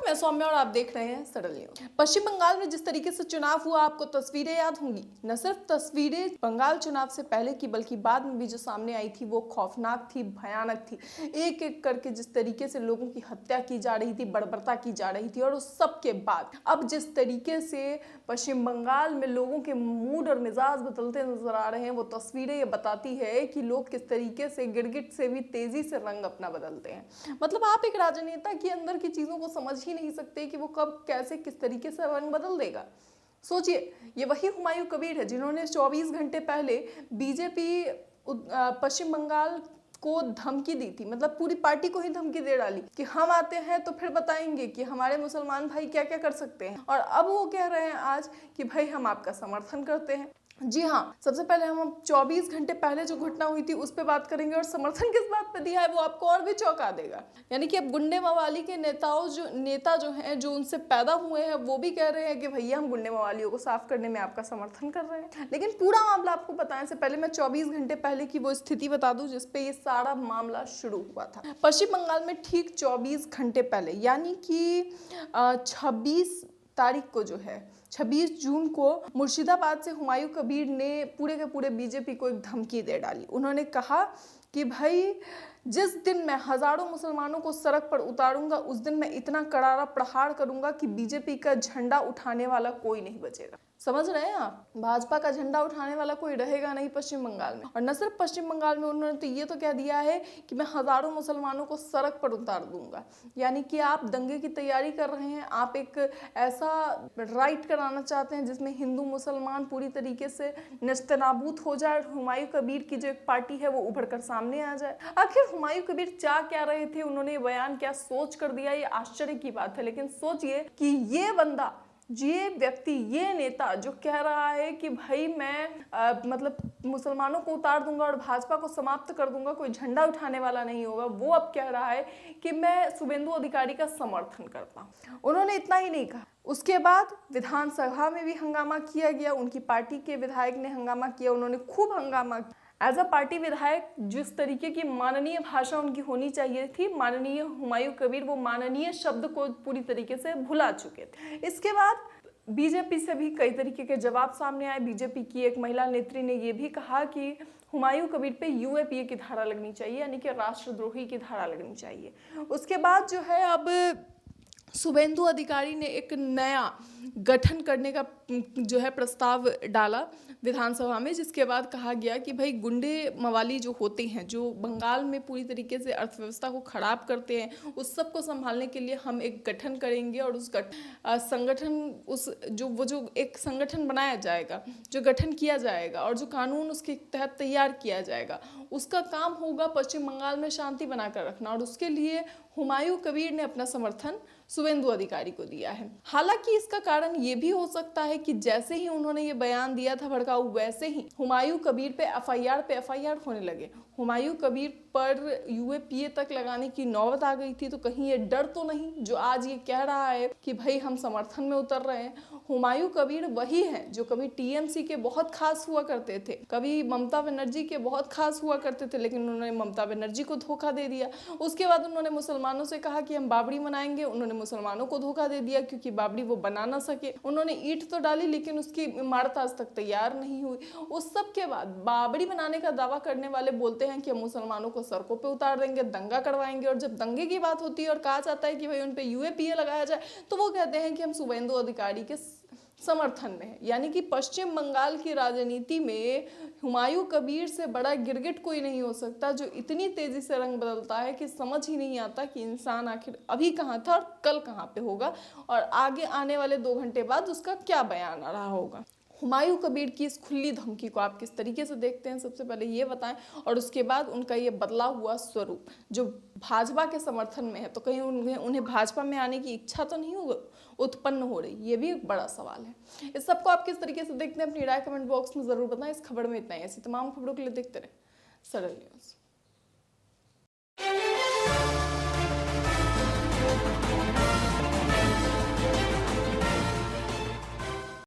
मैं सौम्या और आप देख रहे हैं सरल न्यूज। पश्चिम बंगाल में जिस तरीके से चुनाव हुआ, आपको तस्वीरें याद होंगी। न सिर्फ तस्वीरें बंगाल चुनाव से पहले की, बल्कि बाद में भी जो सामने आई थी वो खौफनाक थी, भयानक थी। एक एक करके जिस तरीके से लोगों की हत्या की जा रही थी, बर्बरता की जा रही थी, और उस सब के बाद अब जिस तरीके से पश्चिम बंगाल में लोगों के मूड और मिजाज बदलते नजर आ रहे हैं, वो तस्वीरें ये बताती है कि लोग किस तरीके से गिरगिट से भी तेजी से रंग अपना बदलते हैं। मतलब आप एक राजनेता के अंदर की चीजों को समझ ही नहीं सकते कि वो कब कैसे किस तरीके से रंग बदल देगा। सोचिए, ये वही हुमायूं कबीर है जिन्होंने 24 घंटे पहले बीजेपी पश्चिम बंगाल को धमकी दी थी, मतलब पूरी पार्टी को ही धमकी दे डाली कि हम आते हैं तो फिर बताएंगे कि हमारे मुसलमान भाई क्या क्या कर सकते हैं। और अब वो कह रहे हैं आज कि भाई हम आपका समर्थन करते हैं। जी हाँ, सबसे पहले हम 24 घंटे पहले जो घटना हुई थी उस पर बात करेंगे, और समर्थन किस बात पे दिया है वो आपको और भी चौंका देगा। यानी कि अब गुंडे मवाली के नेता जो हैं, जो उनसे पैदा हुए हैं, वो भी कह रहे हैं कि भैया हम गुंडे मवालियों को साफ करने में आपका समर्थन कर रहे हैं। लेकिन पूरा मामला आपको बताएं से पहले मैं 24 घंटे पहले की वो स्थिति बता दूं जिसपे ये सारा मामला शुरू हुआ था। पश्चिम बंगाल में ठीक 24 घंटे पहले, यानी कि 26 तारीख को जो है, 26 जून को मुर्शिदाबाद से हुमायूं कबीर ने पूरे के पूरे बीजेपी को एक धमकी दे डाली। उन्होंने कहा कि भाई जिस दिन मैं हजारों मुसलमानों को सड़क पर उतारूंगा, उस दिन मैं इतना करारा प्रहार करूंगा कि बीजेपी का झंडा उठाने वाला कोई नहीं बचेगा। समझ रहे हैं आप? भाजपा का झंडा उठाने वाला कोई रहेगा नहीं पश्चिम बंगाल में। और न सिर्फ पश्चिम बंगाल में, उन्होंने तो ये तो कह दिया है कि मैं हजारों मुसलमानों को सड़क पर उतार दूंगा। यानी कि आप दंगे की तैयारी कर रहे हैं, आप एक ऐसा राइट कराना चाहते हैं जिसमें हिंदू मुसलमान पूरी तरीके से नेस्तनाबूद हो जाए, हुमायूं कबीर की जो एक पार्टी है वो उभर कर सामने आ जाए। आखिर हुमायूं कबीर चाह क्या रहे थे, उन्होंने बयान क्या सोच कर दिया, ये आश्चर्य की बात है। लेकिन सोचिए कि ये बंदा, ये व्यक्ति, ये नेता जो कह रहा है कि भाई मैं मतलब मुसलमानों को उतार दूंगा और भाजपा को समाप्त कर दूंगा, कोई झंडा उठाने वाला नहीं होगा, वो अब कह रहा है कि मैं शुभेंदु अधिकारी का समर्थन करता हूं। उन्होंने इतना ही नहीं कहा, उसके बाद विधानसभा में भी हंगामा किया गया। उनकी पार्टी के विधायक ने हंगामा किया, उन्होंने खूब हंगामा किया। एज अ पार्टी विधायक जिस तरीके की माननीय भाषा उनकी होनी चाहिए थी, माननीय हुमायूं कबीर वो माननीय शब्द को पूरी तरीके से भुला चुके थे। इसके बाद बीजेपी से भी कई तरीके के जवाब सामने आए। बीजेपी की एक महिला नेत्री ने यह भी कहा कि हुमायूं कबीर पे यूएपीए की धारा लगनी चाहिए, यानी कि राष्ट्रद्रोही की धारा लगनी चाहिए। उसके बाद जो है, अब शुभेंदु अधिकारी ने एक नया गठन करने का जो है प्रस्ताव डाला विधानसभा में, जिसके बाद कहा गया कि भाई गुंडे मवाली जो होते हैं, जो बंगाल में पूरी तरीके से अर्थव्यवस्था को खराब करते हैं, उस सब को संभालने के लिए हम एक गठन करेंगे। और उस एक संगठन बनाया जाएगा, जो गठन किया जाएगा और जो कानून उसके तहत तैयार किया जाएगा, उसका काम होगा पश्चिम बंगाल में शांति बनाकर रखना। और उसके लिए हुमायूं कबीर ने अपना समर्थन शुभेंदु अधिकारी को दिया है। हालांकि इसका कारण ये भी हो सकता है कि जैसे ही उन्होंने ये बयान दिया था भड़काऊ, वैसे ही हुमायूं कबीर पे एफआईआर होने लगे। हुमायूं कबीर पर यूएपीए तक लगाने की नौबत आ गई थी। तो कहीं ये डर तो नहीं जो आज ये कह रहा है कि भाई हम समर्थन में उतर रहे हैं। हुमायूं कबीर वही हैं जो कभी टीएमसी के बहुत खास हुआ करते थे, कभी ममता बनर्जी के बहुत खास हुआ करते थे, लेकिन उन्होंने ममता बनर्जी को धोखा दे दिया। उसके बाद उन्होंने मुसलमानों से कहा कि हम बाबरी मनाएंगे, उन्होंने मुसलमानों को धोखा दे दिया क्योंकि बाबरी वो बना ना सके। उन्होंने ईंट तो डाली लेकिन उसकी इमारत आज तक तैयार नहीं हुई। उस सब के बाद बाबरी बनाने का दावा करने वाले बोलते हैं कि हम मुसलमानों को सड़कों पे उतार देंगे, दंगा करवाएंगे। और जब दंगे की बात होती है और कहा जाता है कि भाई उन पे यूएपीए लगाया जाए, तो वो कहते हैं कि हम शुभेंदु अधिकारी के समर्थन में है। यानी कि पश्चिम बंगाल की राजनीति में हुमायूं कबीर से बड़ा गिरगिट कोई नहीं हो सकता, जो इतनी तेजी से रंग बदलता है कि समझ ही नहीं आता कि इंसान आखिर अभी कहाँ था और कल कहाँ पे होगा, और आगे आने वाले 2 घंटे बाद उसका क्या बयान आ रहा होगा। हुमायूं कबीर की इस खुली धमकी को आप किस तरीके से देखते हैं, सबसे पहले ये बताएं। और उसके बाद उनका ये बदला हुआ स्वरूप जो भाजपा के समर्थन में है, तो कहीं उन्हें भाजपा में आने की इच्छा तो नहीं उत्पन्न हो रही, ये भी एक बड़ा सवाल है। इस सबको आप किस तरीके से देखते हैं, अपनी राय कमेंट बॉक्स में जरूर बताएं। इस खबर में इतना ही, ऐसी तमाम खबरों के लिए देखते रहे सरल न्यूज।